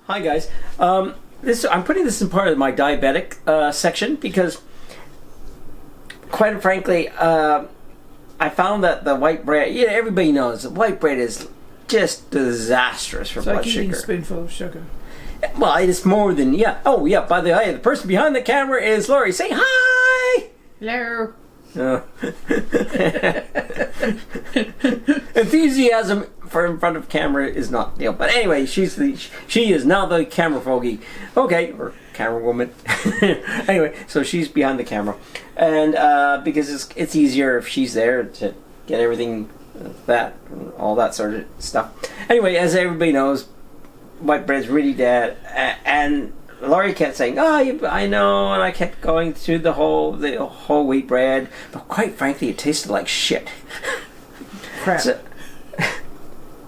Hi guys. I'm putting this in part of my diabetic section because, quite frankly, I found that the white bread. Yeah, everybody knows that white bread is just disastrous for blood sugar. It's like eating a spoonful of sugar. Well, it's more than Oh, yeah. By the way, the person behind the camera is Lori. Say hi. Hello. Enthusiasm for in front of camera is not deal. But anyway, she is now the camera fogey. Okay, or camera woman. Anyway, so she's behind the camera, and because it's easier if she's there to get everything all that sort of stuff. Anyway, as everybody knows, white bread's really dead, and Laurie kept saying, "Oh, I know," and I kept going through the whole wheat bread, but quite frankly, it tasted like shit. Crap. So,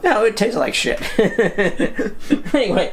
no, it tasted like shit. Anyway,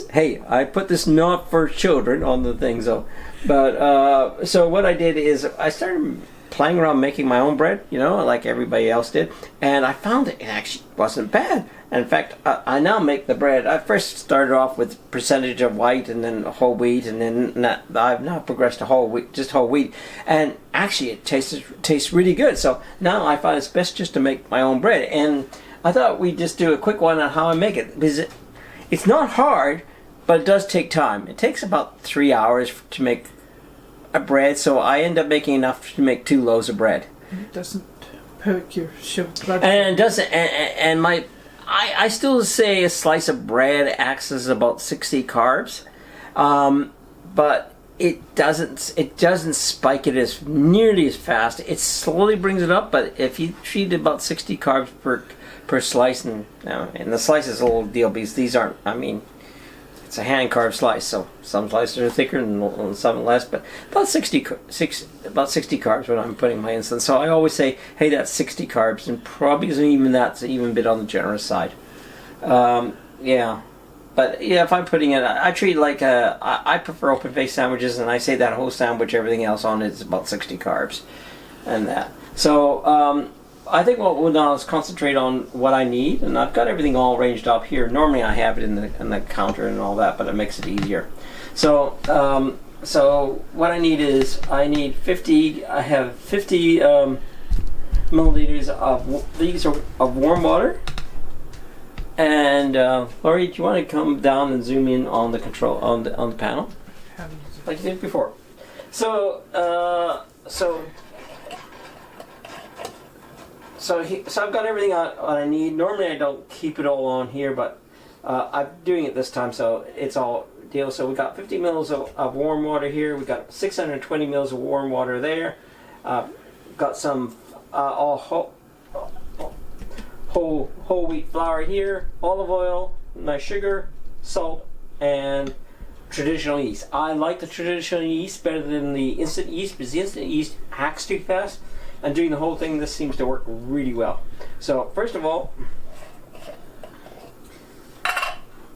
hey, I put this not for children on the thing, so. But so what I did is I started playing around making my own bread, like everybody else did, and I found it actually wasn't bad. And in fact, I now make the bread. I first started off with percentage of white and then whole wheat, and then I've now progressed to whole wheat, and actually it tastes really good. So now I find it's best just to make my own bread, and I thought we'd just do a quick one on how I make it, because it's not hard, but it does take time. It takes about 3 hours to make a bread, so I end up making enough to make 2 loaves of bread. It doesn't perk your blood. And it doesn't. And I still say a slice of bread acts as about 60 carbs, but it doesn't spike it as nearly as fast. It slowly brings it up, but if you treat about 60 carbs per slice, and the slice is a little deal because these aren't. I mean, it's a hand carved slice, so some slices are thicker and some less, but about 60 carbs when I'm putting my insulin. So I always say, hey, that's 60 carbs, and probably isn't even that's even a bit on the generous side. Yeah, but yeah, if I'm putting it, I treat it like I prefer open faced sandwiches, and I say that whole sandwich, everything else on it is about 60 carbs, and that. So I think what we'll now is concentrate on what I need, and I've got everything all arranged up here. Normally I have it in the counter and all that, but it makes it easier. So so what I need is I have 50 milliliters of warm water. And Laurie, do you want to come down and zoom in on the control on the panel, like you did before? So I've got everything I need. Normally I don't keep it all on here, but I'm doing it this time, so it's all deal. So we got 50 mils of warm water here. We got 620 mils of warm water there. Got some whole wheat flour here, olive oil, nice sugar, salt, and traditional yeast. I like the traditional yeast better than the instant yeast because the instant yeast hacks too fast. And doing the whole thing, this seems to work really well. So first of all,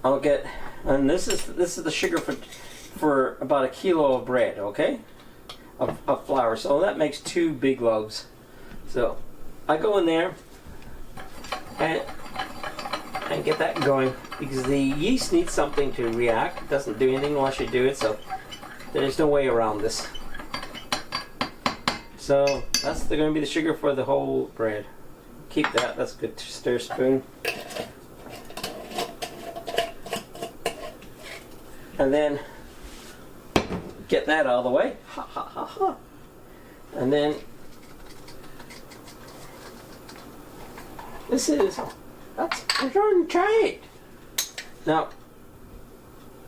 I'll get, and this is the sugar for about 1 kilo of bread, okay, of flour. So that makes 2 big loaves. So I go in there and get that going because the yeast needs something to react. It doesn't do anything unless you do it. So there's no way around this. So that's going to be the sugar for the whole bread. Keep that. That's a good stir spoon. And then get that out of the way. Ha ha ha ha. And then we're trying to try it. Now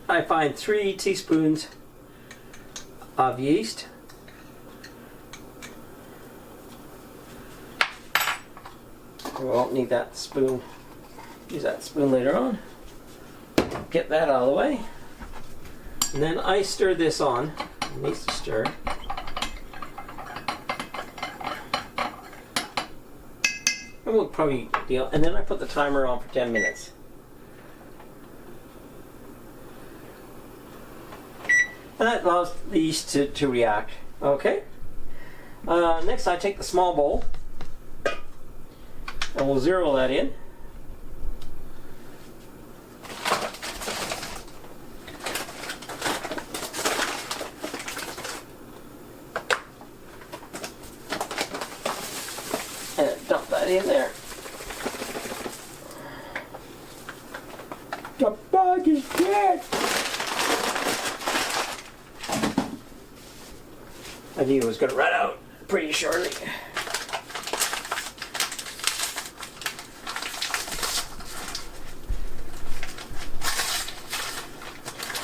I find 3 teaspoons of yeast. We won't need that spoon. Use that spoon later on. Get that out of the way. And then I stir this on. It needs to stir. And we'll probably deal. And then I put the timer on for 10 minutes. And that allows the yeast to react. Okay. Next I take the small bowl. And we'll zero that in. that in there. The bug is dead. I knew it was going to run out pretty shortly.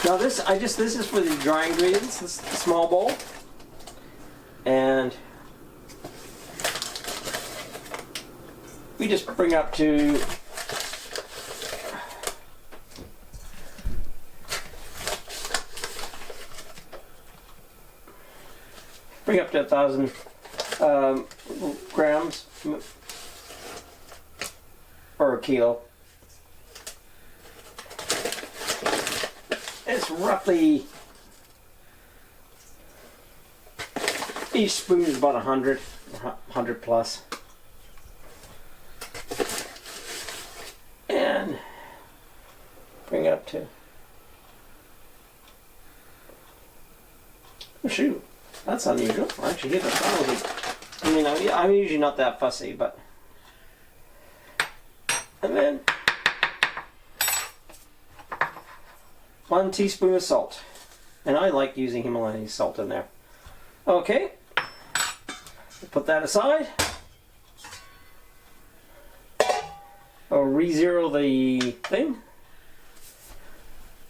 Now this is for the dry ingredients, this small bowl. And we just bring up to bring up to 1,000 grams or a kilo. It's roughly, each spoon is about 100 plus. And bring it up to, oh shoot, that's unusual. Actually, hit 1,000. I mean, I'm usually not that fussy, but, and then 1 teaspoon of salt. And I like using Himalayan salt in there. Okay, put that aside. I'll re-zero the thing.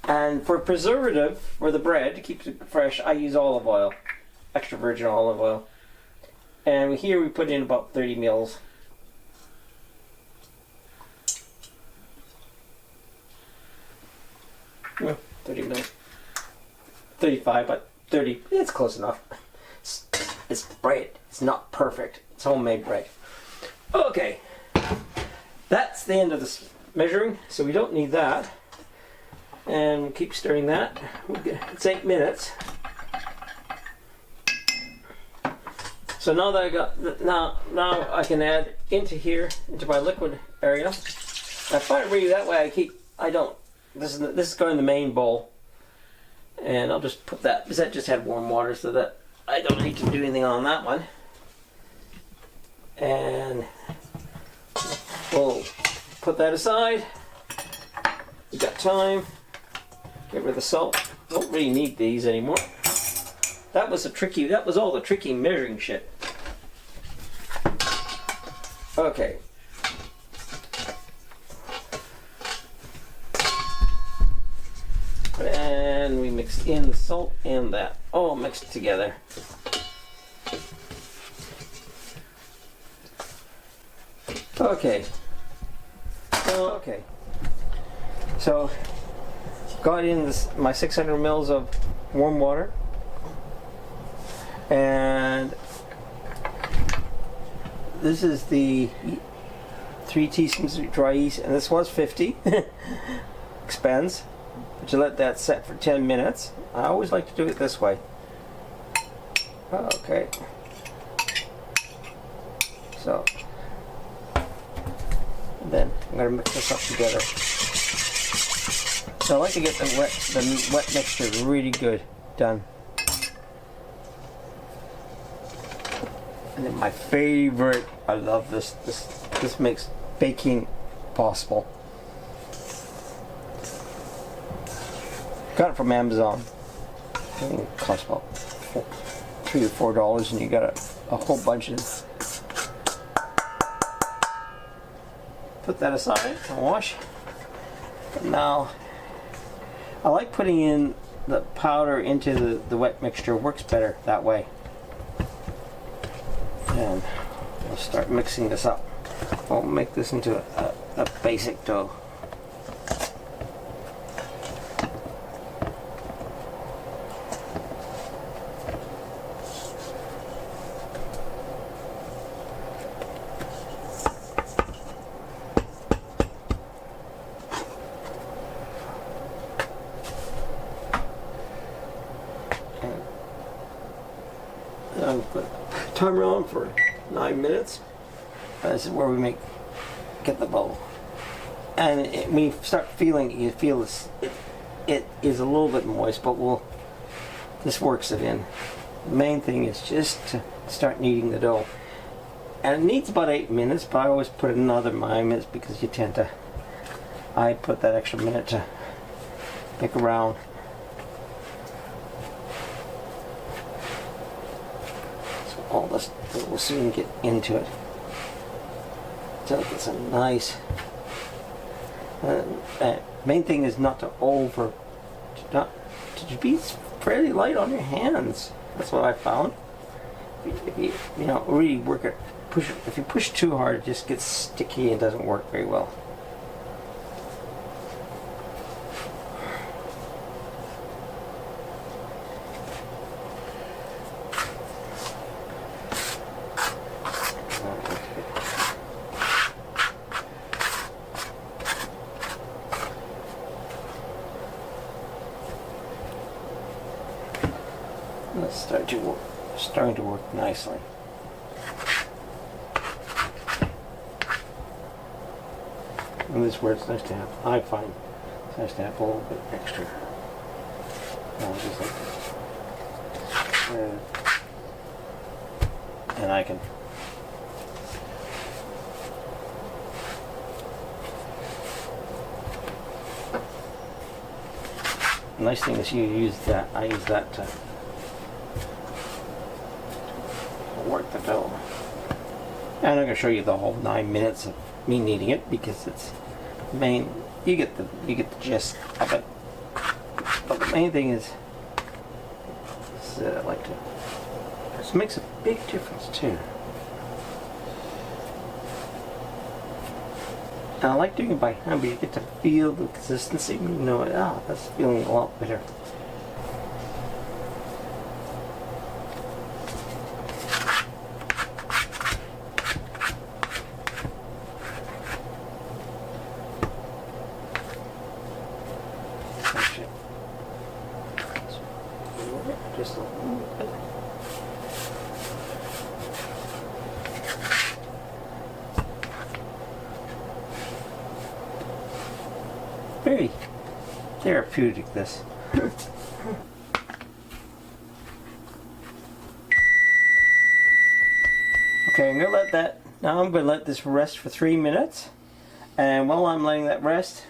And for preservative, for the bread, to keep it fresh, I use olive oil. Extra virgin olive oil. And here we put in about 30 mils. Yeah, 30 mils. 35, but 30, it's close enough. It's bread. It's not perfect. It's homemade bread. Okay. That's the end of this measuring, so we don't need that. And we'll keep stirring that. It's 8 minutes. So now that I got, now I can add into here, into my liquid area. I find it really that way this is going in the main bowl. And I'll just put that, because that just had warm water, so that I don't need to do anything on that one. And we'll put that aside. We've got time. Get rid of the salt. Don't really need these anymore. That was all the tricky measuring shit. Okay. And we mix in the salt and that all mixed together. Okay. Okay. So, got in my 600 mils of warm water, and this is the 3 teaspoons of dry yeast, and this was 50. Expands. But you let that set for 10 minutes. I always like to do it this way. Okay. So, and then I'm going to mix this up together. So I like to get the wet mixture really good done. And then my favorite, I love this. This makes baking possible. Got it from Amazon. I think it costs about $3 or $4, and you got a whole bunch of this. Put that aside and wash. Now, I like putting in the powder into the wet mixture. Works better that way. And we'll start mixing this up. We'll make this into a basic dough. I'm going to timer on for 9 minutes. This is where we get the bowl. And when you start feeling, you feel it is a little bit moist, but this works it in. The main thing is just to start kneading the dough. And it needs about 8 minutes, but I always put another 9 minutes because you tend to, I put that extra minute to pick around. So all this, we'll soon get into it. So it's a nice, main thing is not to be fairly light on your hands. That's what I found. If you really work it, if you push too hard, it just gets sticky and doesn't work very well. It's starting to work nicely. And this is where it's nice to have, I find it's nice to have a little bit extra. Just like this. And I can the nice thing is you use that, I use that to work the dough. And I'm going to show you the whole 9 minutes of me kneading it because it's main. You get the gist of it. But the main thing is that I like to. This makes a big difference too. And I like doing it by hand, but you get to feel the consistency. You know, that's feeling a lot better. Just a little bit. Very therapeutic, this. Okay, I'm gonna let that. Now I'm gonna let this rest for 3 minutes, and while I'm letting that rest,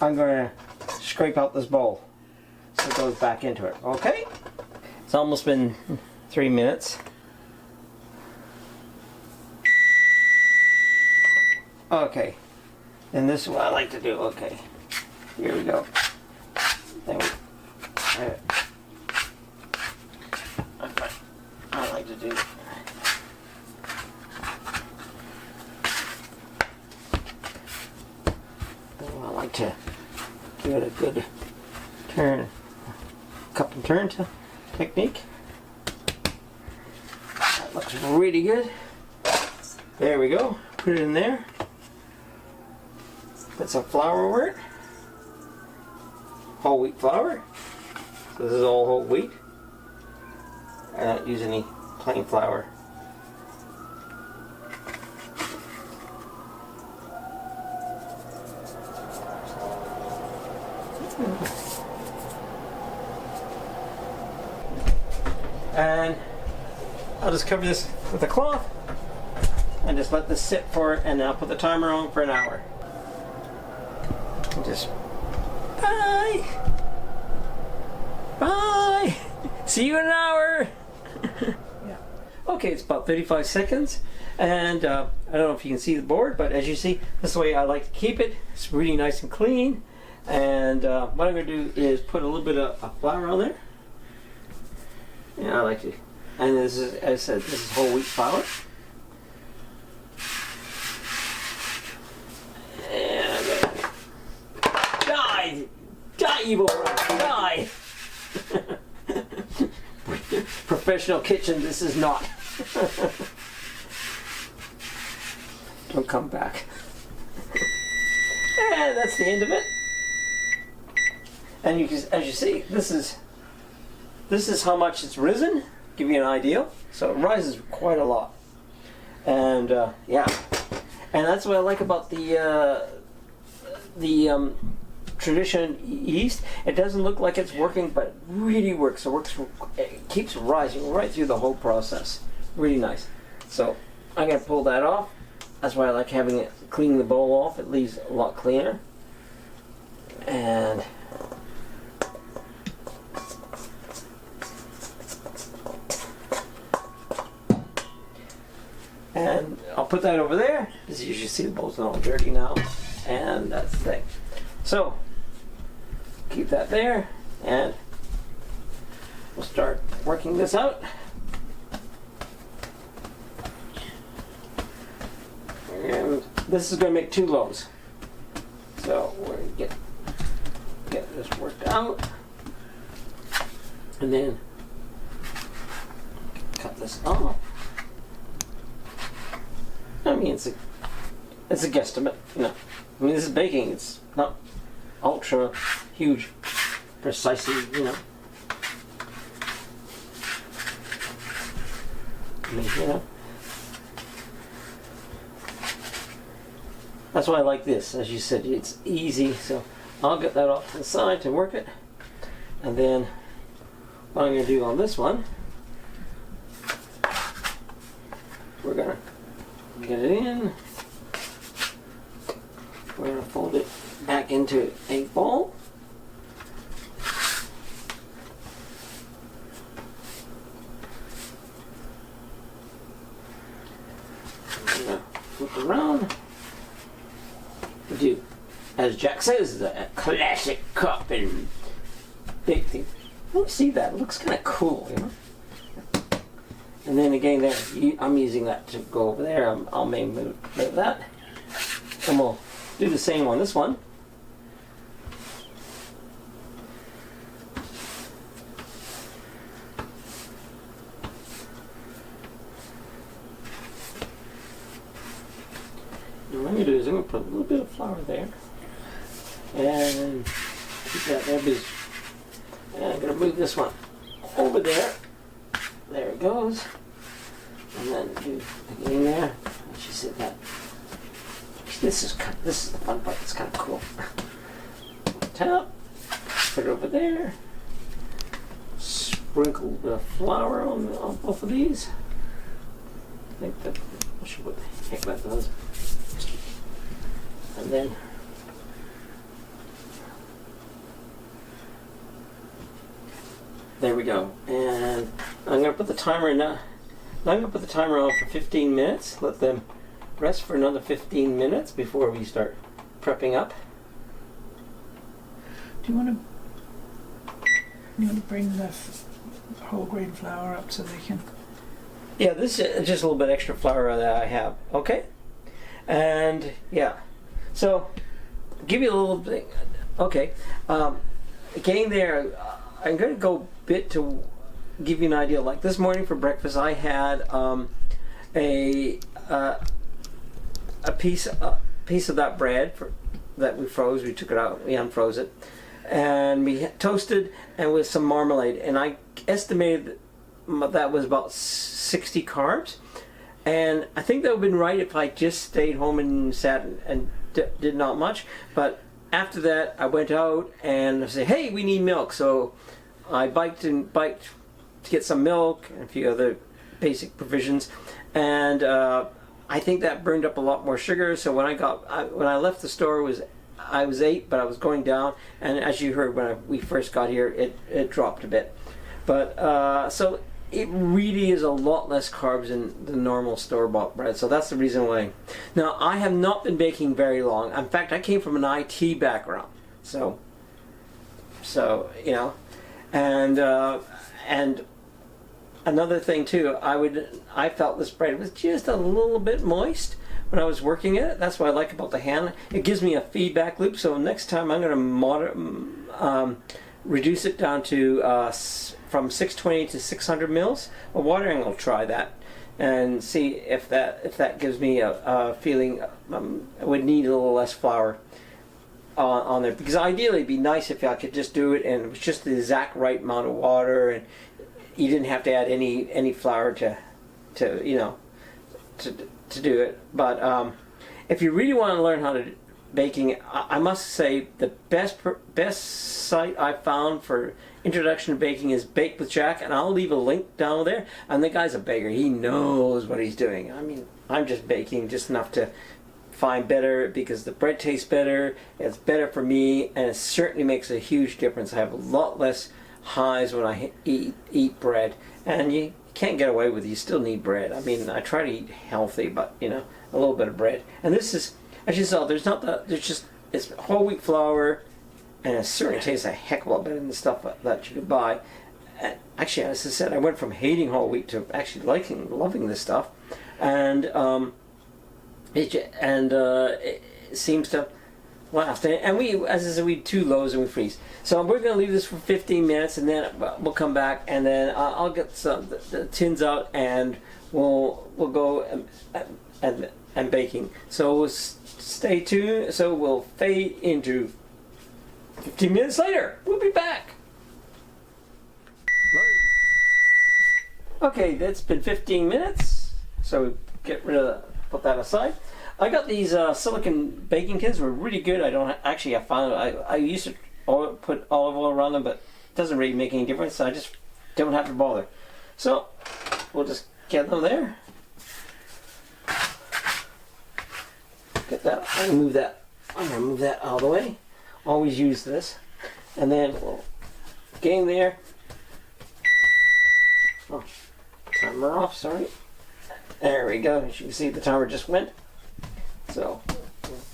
I'm gonna scrape out this bowl so it goes back into it. Okay? It's almost been 3 minutes. Okay. And this is what I like to do. Okay. Here we go. Then I like to do. I like to give it a good turn, cup and turn technique. That looks really good. There we go. Put it in there. Put some flour over it. Whole wheat flour. So this is all whole wheat. I don't use any plain flour. And I'll just cover this with a cloth and just let this sit for it, and then I'll put the timer on for an hour. And just bye. See you in an hour. Yeah. Okay, it's about 35 seconds, and I don't know if you can see the board, but as you see, this is the way I like to keep it. It's really nice and clean. And what I'm going to do is put a little bit of flour on there. Yeah, I like to. And this is, as I said, this is whole wheat flour. And die, evil one, die! Professional kitchen, this is not. Don't come back. And that's the end of it. And you can, as you see, this is how much it's risen. Give you an idea. So it rises quite a lot. And yeah, and that's what I like about the tradition yeast. It doesn't look like it's working, but it really works. It keeps rising right through the whole process. Really nice. So I gotta pull that off. That's why I like having it, cleaning the bowl off. It leaves a lot cleaner. And I'll put that over there. As you see, the bowl's all dirty now. And that's the thing. So, keep that there. And we'll start working this out. And this is going to make 2 loaves. So we're going to get this worked out. And then cut this off. I mean, it's a guesstimate, you know. I mean, this is baking. It's not ultra huge, precisely, you know. I mean, you know. That's why I like this. As you said, it's easy. So I'll get that off to the side to work it. And then what I'm going to do on this one, we're going to get it in. We're going to fold it back into a ball. I'm going to flip it around. Do, as Jack says, a classic cup and big thing. Let me see that. It looks kind of cool, you know. And then again, there I'm using that to go over there. I'll maybe move that, and we'll do the same on this one. What I'm going to do is I'm going to put a little bit of flour there and keep that there. And I'm going to move this one over there. There it goes. And then do again there. And she said that. This is the fun part. It's kind of cool. Tap. Put it over there. Sprinkle a bit of flour on both of these. I think that. I'm sure what the heck that does. And then there we go. And I'm going to put the timer in now. I'm going to put the timer on for 15 minutes. Let them rest for another 15 minutes before we start prepping up. Do you want to bring the whole grain flour up so they can? Yeah, this is just a little bit extra flour that I have. Okay, and yeah. So, give you a little bit. Okay, again there, I'm going to go bit to give you an idea. Like this morning for breakfast, I had a piece of that bread that we froze. We took it out, we unfroze it, and we toasted and with some marmalade. And I estimated that was about 60 carbs. And I think that would have been right if I just stayed home and sat and did not much. But after that, I went out and I said, hey, we need milk. So I biked to get some milk and a few other basic provisions. And I think that burned up a lot more sugar. So when I left the store, I was 8, but I was going down. And as you heard when we first got here, it dropped a bit. But so it really is a lot less carbs than the normal store-bought bread. So that's the reason why. Now, I have not been baking very long. In fact, I came from an IT background. So you know, and another thing too, I felt this bread was just a little bit moist when I was working it. That's what I like about the hand. It gives me a feedback loop. So next time I'm going to reduce it down to from 620 to 600 mils of water, and I'll try that and see if that gives me a feeling. I would need a little less flour on there, because ideally it'd be nice if I could just do it and it was just the exact right amount of water, and you didn't have to add any flour to you know to do it. But if you really want to learn how to baking, I must say the best site I found for introduction to baking is Bake with Jack, and I'll leave a link down there. And the guy's a baker; he knows what he's doing. I mean, I'm just baking just enough to find better because the bread tastes better. It's better for me, and it certainly makes a huge difference. I have a lot less highs when I eat bread, and you can't get away with it. You still need bread. I mean, I try to eat healthy, but you know, a little bit of bread. And this is, as you saw, there's just it's whole wheat flour, and it certainly tastes a heck of a lot better than the stuff that you could buy. And actually, as I said, I went from hating whole wheat to actually loving this stuff, and it seems to last. And we, as I said, we eat 2 loaves and we freeze. So we're going to leave this for 15 minutes, and then we'll come back, and then I'll get the tins out, and we'll go and baking. So we'll stay tuned. So we'll fade into 15 minutes later. We'll be back. Okay, that's been 15 minutes. So get rid of put that aside. I got these silicone baking tins. Were really good. I found I used to put olive oil around them, but it doesn't really make any difference. So I just don't have to bother. So we'll just get them there. Get that. I'm gonna move that out of the way. Always use this, and then we'll get in there. Oh, timer off. Sorry. There we go. As you can see, the timer just went. So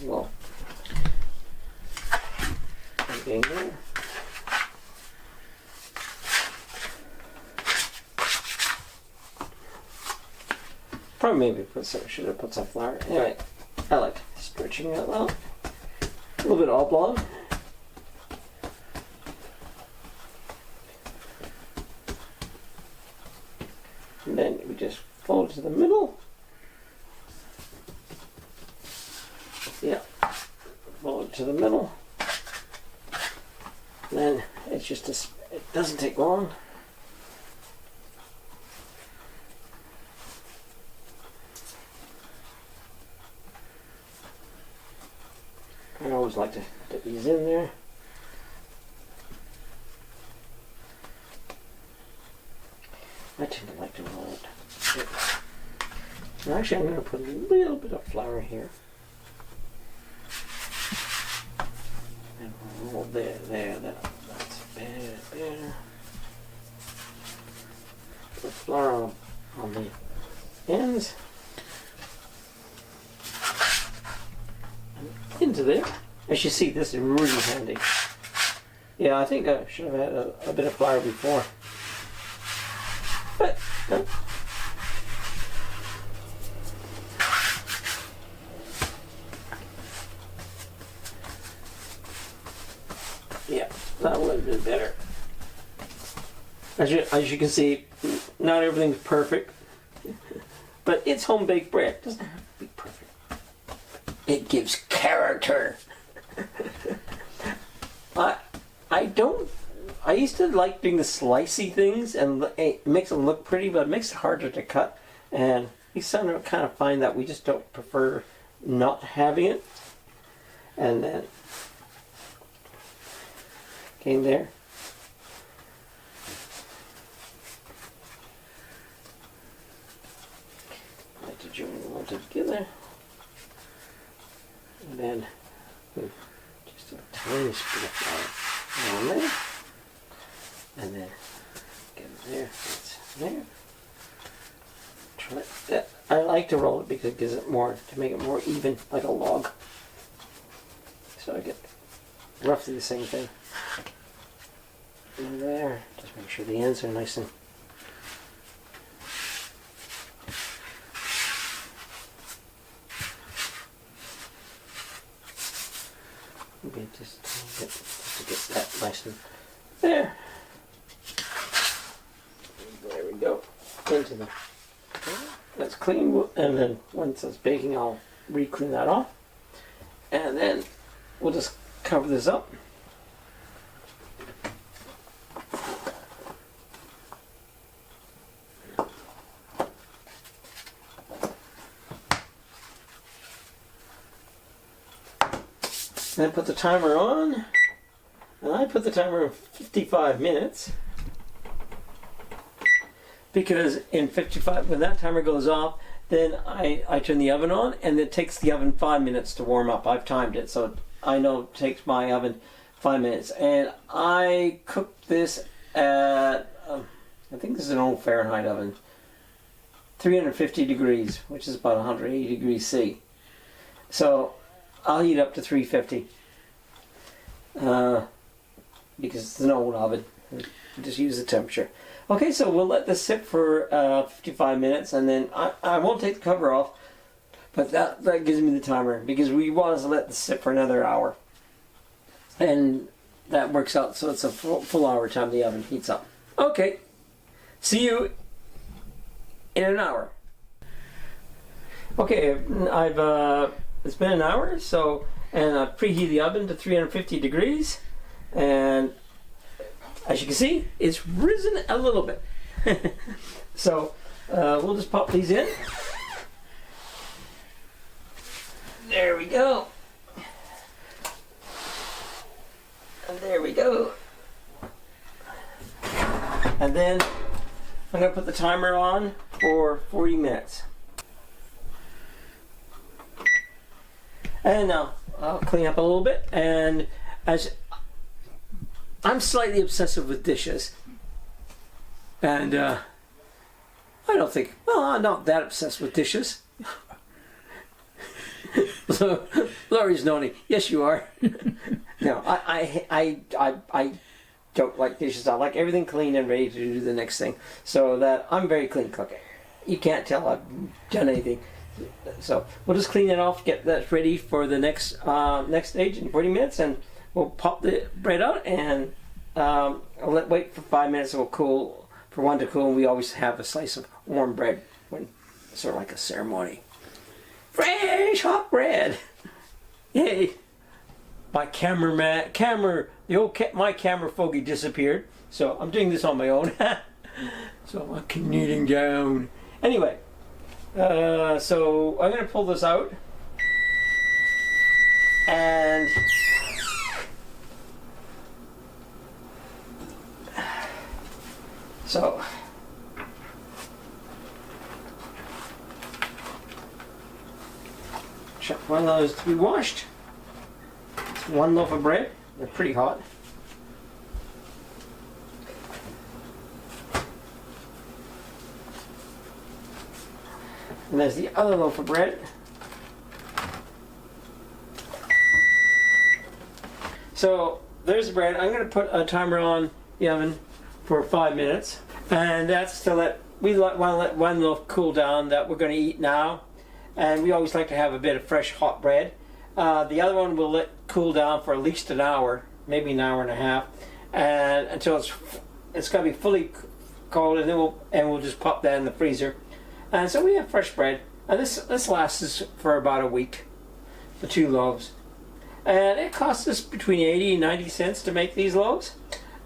we'll get in there. Probably maybe should have put some flour. Anyway, I like stretching it out. A little bit oblong. And then we just fold it to the middle. Yeah, fold it to the middle. And then it's just it doesn't take long. I always like to get these in there. I tend to like to roll it. And actually, I'm going to put a little bit of flour here. And roll there, that's better. Put flour on the ends. And into there. As you see, this is really handy. Yeah, I think I should have had a bit of flour before. But, no. Yeah, that would have been better. As you can see, not everything's perfect, but it's home baked bread. It doesn't have to be perfect. It gives character. I used to like doing the slicey things, and it makes them look pretty, but it makes it harder to cut. And we kind of find that we just don't prefer not having it. And then came there. I like to join them all together. And then just a tiny spit of flour on there. And then get it there, it's there. Try it. I like to roll it because it gives it more, to make it more even, like a log. So I get roughly the same thing. And there, just make sure the ends are nice and maybe just to get that nice and there. There we go. Into the that's clean, and then once it's baking, I'll re-clean that off, and then we'll just cover this up. And put the timer on. And I put the timer on 55 minutes. Because in 55, when that timer goes off, then I turn the oven on, and it takes the oven 5 minutes to warm up. I've timed it, so I know it takes my oven 5 minutes. And I cooked this at, I think this is an old Fahrenheit oven, 350 degrees, which is about 180 degrees C. So I'll heat up to 350 because it's an old oven. Just use the temperature. Okay, so we'll let this sit for 55 minutes, and then I won't take the cover off, but that gives me the timer, because we want to let this sit for another hour. And that works out, so it's a full hour time the oven heats up. Okay, see you in an hour. Okay, it's been an hour, so, and I've preheated the oven to 350 degrees, and as you can see, it's risen a little bit. So we'll just pop these in. There we go. And there we go. And then I'm going to put the timer on for 40 minutes. And now I'll clean up a little bit, and as I'm slightly obsessive with dishes, and I don't think, well, I'm not that obsessed with dishes. So Laurie's nodding. Yes, you are. No, I don't like dishes. I like everything clean and ready to do the next thing. So that I'm very clean cooking. You can't tell I've done anything. So we'll just clean it off, get that ready for the next stage in 40 minutes, and we'll pop the bread out, and I'll wait for 5 minutes. It will cool, for one to cool, and we always have a slice of warm bread when sort of like a ceremony. Fresh hot bread. Yay! My my camera Fogey disappeared, so I'm doing this on my own. So I'm kneading down. Anyway, so I'm going to pull this out, and so check one of those to be washed. It's one loaf of bread. They're pretty hot. And there's the other loaf of bread. So there's the bread. I'm going to put a timer on the oven for 5 minutes, and that's to let want to let one loaf cool down that we're going to eat now. And we always like to have a bit of fresh hot bread. The other one we'll let cool down for at least an hour, maybe an hour and a half, and until it's going to be fully cold, and then we'll just pop that in the freezer. And so we have fresh bread, and this lasts us for about a week, the 2 loaves. And it costs us between 80 and 90 cents to make these loaves.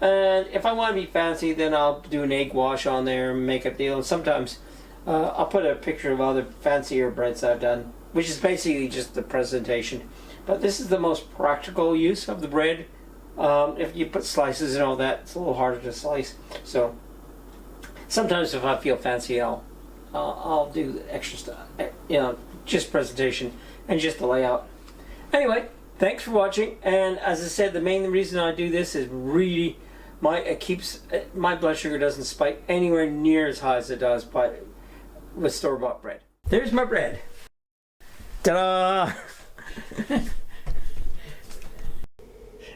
And if I want to be fancy, then I'll do an egg wash on there and make a deal. And sometimes I'll put a picture of other fancier breads I've done, which is basically just the presentation. But this is the most practical use of the bread. If you put slices and all that, it's a little harder to slice. So sometimes if I feel fancy, I'll do extra stuff, just presentation and just the layout. Anyway, thanks for watching. And as I said, the main reason I do this is really my blood sugar doesn't spike anywhere near as high as it does with store-bought bread. There's my bread. Ta-da!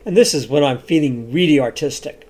And this is when I'm feeling really artistic.